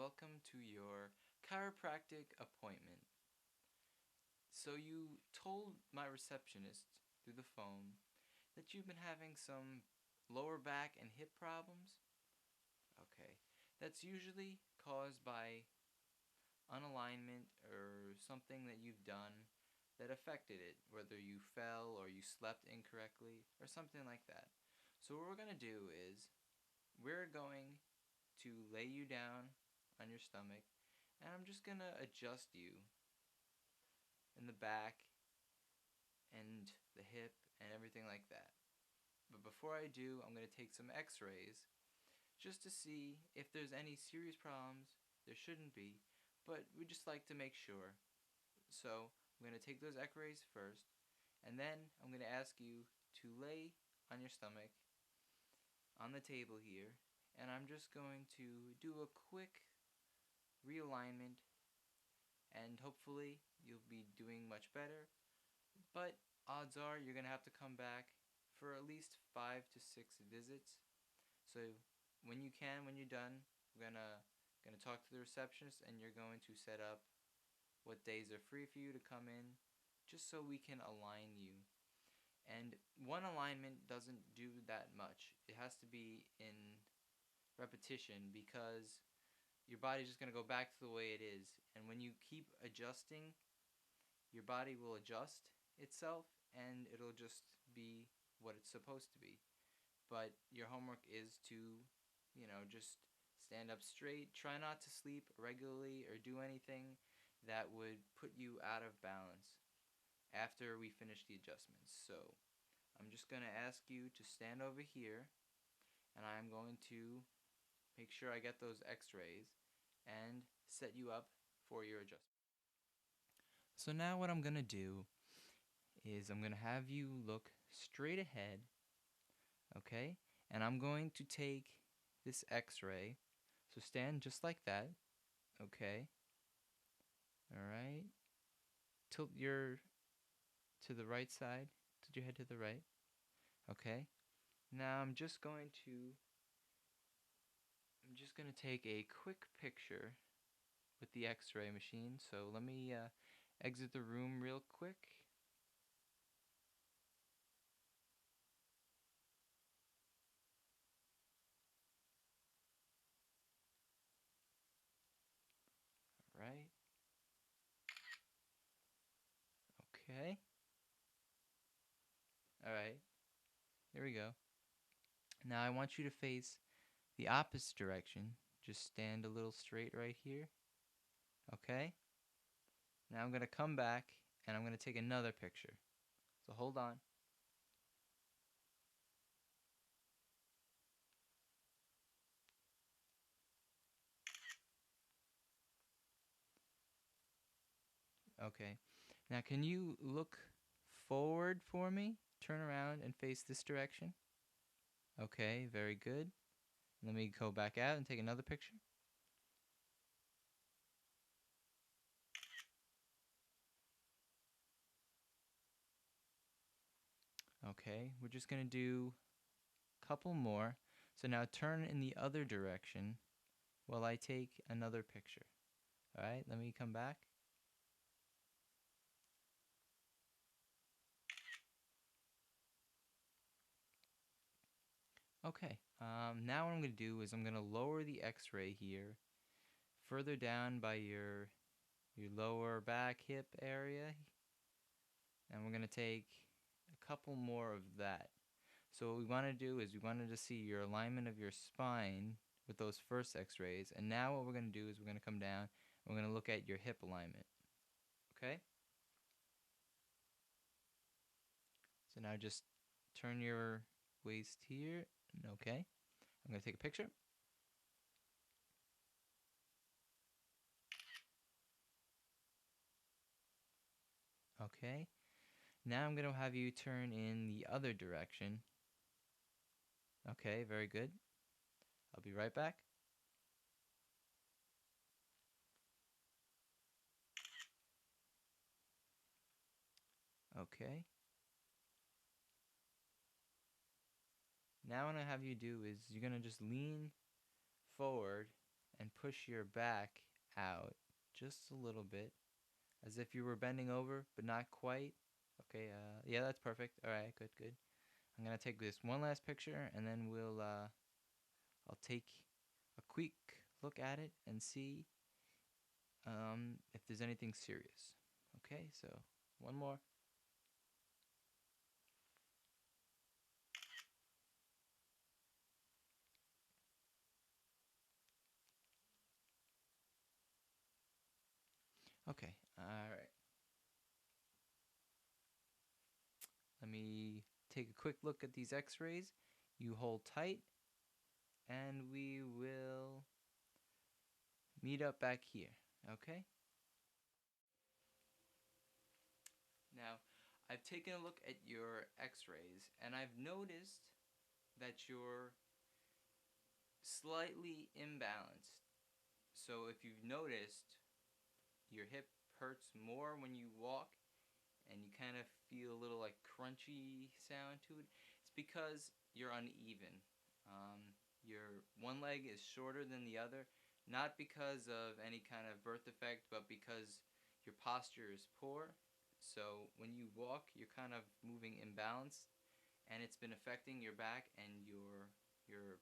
welcome to your chiropractic appointment. So you told my receptionist through the phone that you've been having some lower back and hip problems? Okay. That's usually caused by unalignment or something that you've done that affected it, whether you fell or you slept incorrectly or something like that. So what we're going to do is we're going to lay you down on your stomach, and I'm just going to adjust you in the back and the hip and everything like that. But before I do, I'm going to take some x-rays just to see if there's any serious problems. There shouldn't be, but we just like to make sure. So I'm going to take those x-rays first, and then I'm going to ask you to lay on your stomach on the table here, and I'm just going to do a quick realignment, and hopefully you'll be doing much better. But odds are you're going to have to come back for at least 5 to 6 visits. So when you can, when you're done, we're gonna talk to the receptionist, and you're going to set up what days are free for you to come in, just so we can align you. And one alignment doesn't do that much. It has to be in repetition, because your body's just going to go back to the way it is. And when you keep adjusting, your body will adjust itself, and it'll just be what it's supposed to be. But your homework is to, just stand up straight. Try not to sleep regularly or do anything that would put you out of balance after we finish the adjustments. So I'm just going to ask you to stand over here, and I'm going to make sure I get those x-rays and set you up for your adjustment. So now what I'm going to do is I'm going to have you look straight ahead, okay? And I'm going to take this x-ray. So stand just like that, okay? Alright. Tilt your to the right side. Tilt your head to the right. Okay. Now I'm just going to take a quick picture with the x-ray machine. So let me exit the room real quick. Right. Okay. Alright. There we go. Now I want you to face the opposite direction. Just stand a little straight right here. Okay. Now I'm going to come back, and I'm going to take another picture. So hold on. Okay. Now can you look forward for me? Turn around and face this direction. Okay, very good. Let me go back out and take another picture. Okay, we're just going to do a couple more. So now turn in the other direction while I take another picture. Alright, let me come back. Okay, now what I'm going to do is I'm going to lower the x-ray here further down by your lower back hip area, and we're going to take a couple more of that. So what we want to do is we wanted to see your alignment of your spine with those first x-rays, and now what we're going to do is we're going to come down and we're going to look at your hip alignment. Okay? So now just turn your waist here. Okay. I'm going to take a picture. Okay. Now I'm going to have you turn in the other direction. Okay, very good. I'll be right back. Okay. Now what I have you do is you're going to just lean forward and push your back out just a little bit, as if you were bending over, but not quite. Okay, yeah, that's perfect. All right, good, good. I'm gonna take this one last picture, and then I'll take a quick look at it and see if there's anything serious. Okay, so one more. Okay, all right. Let me take a quick look at these x-rays. You hold tight, and we will meet up back here, okay? Now, I've taken a look at your x-rays, and I've noticed that you're slightly imbalanced. So if you've noticed, your hip hurts more when you walk, and you kind of feel a little like crunchy sound to it. It's because you're uneven. Your one leg is shorter than the other, not because of any kind of birth defect, but because your posture is poor. So when you walk, you're kind of moving imbalanced, and it's been affecting your back and your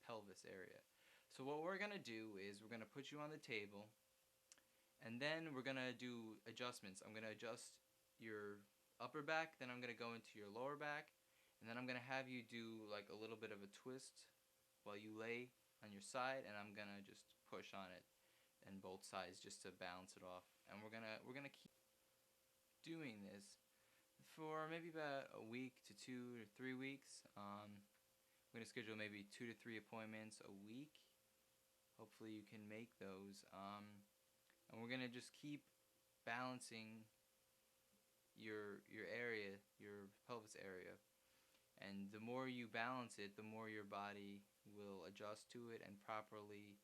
pelvis area. So what we're gonna do is we're gonna put you on the table, and then we're gonna do adjustments. I'm gonna adjust your upper back, then I'm gonna go into your lower back, and then I'm gonna have you do like a little bit of a twist while you lay on your side, and I'm gonna just push on it and both sides just to balance it off. And we're gonna keep doing this for maybe about a week to 2 to 3 weeks. I'm gonna schedule maybe 2 to 3 appointments a week. Hopefully you can make those. And we're gonna just keep balancing your area, your pelvis area. And the more you balance it, the more your body will adjust to it and properly,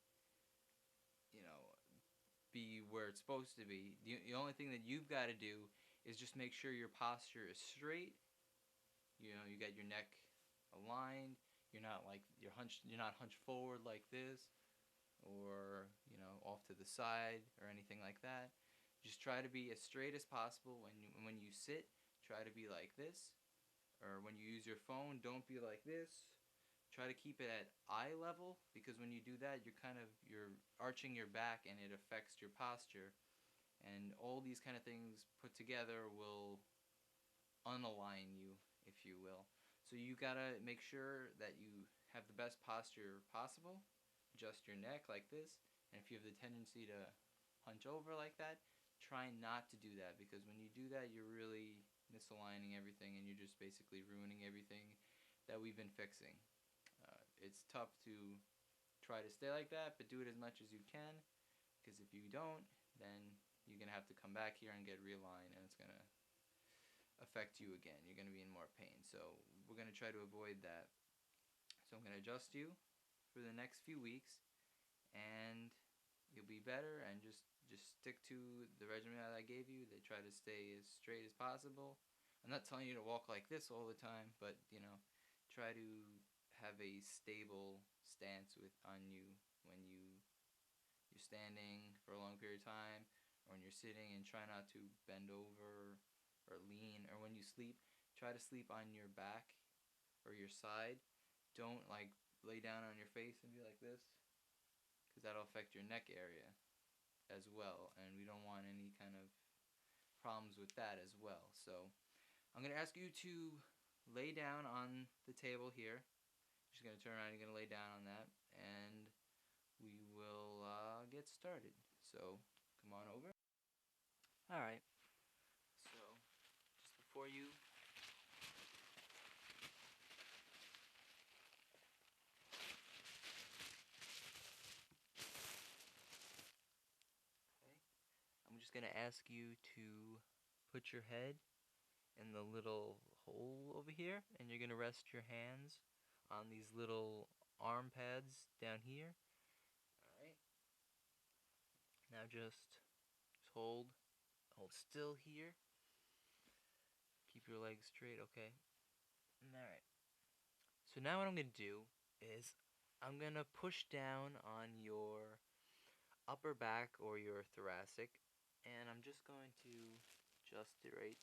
you know, be where it's supposed to be. The only thing that you've got to do is just make sure your posture is straight. You know, you got your neck aligned. You're not hunched forward like this, or off to the side or anything like that. Just try to be as straight as possible. When you sit, try to be like this, or when you use your phone, don't be like this. Try to keep it at eye level, because when you do that, you're arching your back, and it affects your posture. And all these kind of things put together will unalign you, if you will. So you gotta make sure that you have the best posture possible. Adjust your neck like this, and if you have the tendency to hunch over like that, try not to do that, because when you do that, you're really misaligning everything, and you're just basically ruining everything that we've been fixing. It's tough to try to stay like that, but do it as much as you can, because if you don't, then you're gonna have to come back here and get realigned, and it's gonna affect you again. You're going to be in more pain. So we're going to try to avoid that. So I'm going to adjust you for the next few weeks, and you'll be better. And just stick to the regimen that I gave you. They try to stay as straight as possible. I'm not telling you to walk like this all the time, but try to have a stable stance on you when you're standing for a long period of time, or when you're sitting, and try not to bend over or lean. Or when you sleep, try to sleep on your back or your side. Don't like lay down on your face and be like this, because that'll affect your neck area as well, and we don't want any kind of problems with that as well. So I'm going to ask you to lay down on the table here. Just going to turn around, you're going to lay down on that, and we will get started. So come on over. Alright, so just before you I'm just going to ask you to put your head in the little hole over here, and you're going to rest your hands on these little arm pads down here. Alright. Now just hold still here. Keep your legs straight, okay? Alright. So now what I'm going to do is I'm going to push down on your upper back or your thoracic, and I'm just going to adjust it right.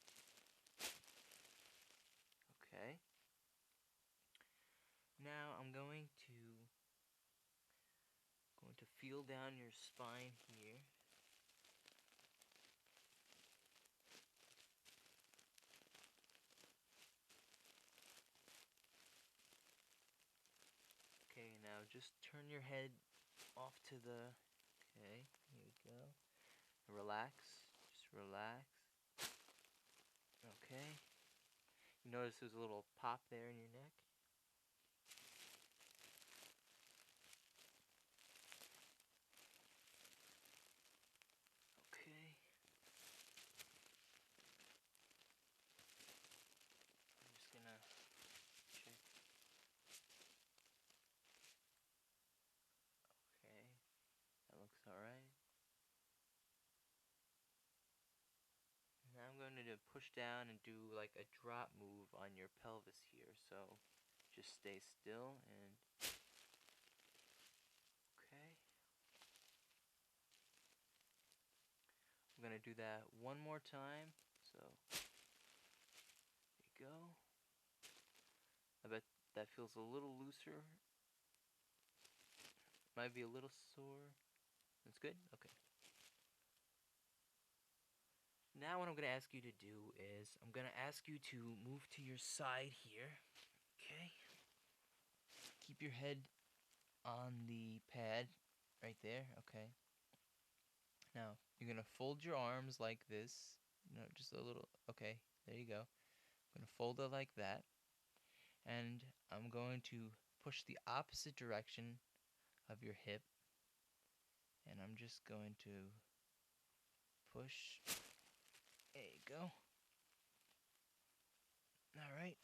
Okay. Now I'm going to feel down your spine here. Okay, now just turn your head off to the, okay, here we go. Relax, just relax. Okay. You notice there's a little pop there in your neck? Okay. I'm just gonna check. Okay, that looks alright. Now I'm going to push down and do like a drop move on your pelvis here. So just stay still and okay. I'm gonna do that one more time. So there you go. I bet that feels a little looser. Might be a little sore. That's good? Okay. Now what I'm going to ask you to do is I'm going to ask you to move to your side here. Okay. Keep your head on the pad right there. Okay. Now you're going to fold your arms like this. No, just a little. Okay. There you go. I'm going to fold it like that. And I'm going to push the opposite direction of your hip. And I'm just going to push. There you go. Alright.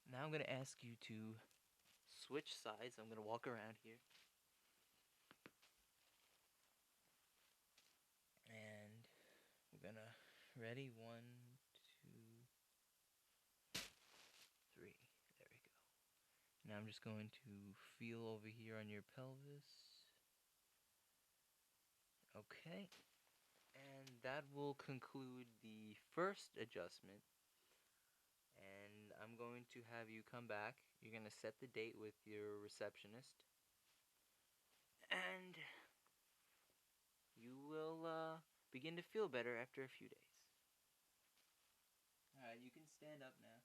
Now I'm going to ask you to switch sides. I'm going to walk around here. And we're going to, ready? 1, 2, 3. There we go. Now I'm just going to feel over here on your pelvis. Okay. And that will conclude the first adjustment. And I'm going to have you come back. You're going to set the date with your receptionist. And you will begin to feel better after a few days. Alright, you can stand up now.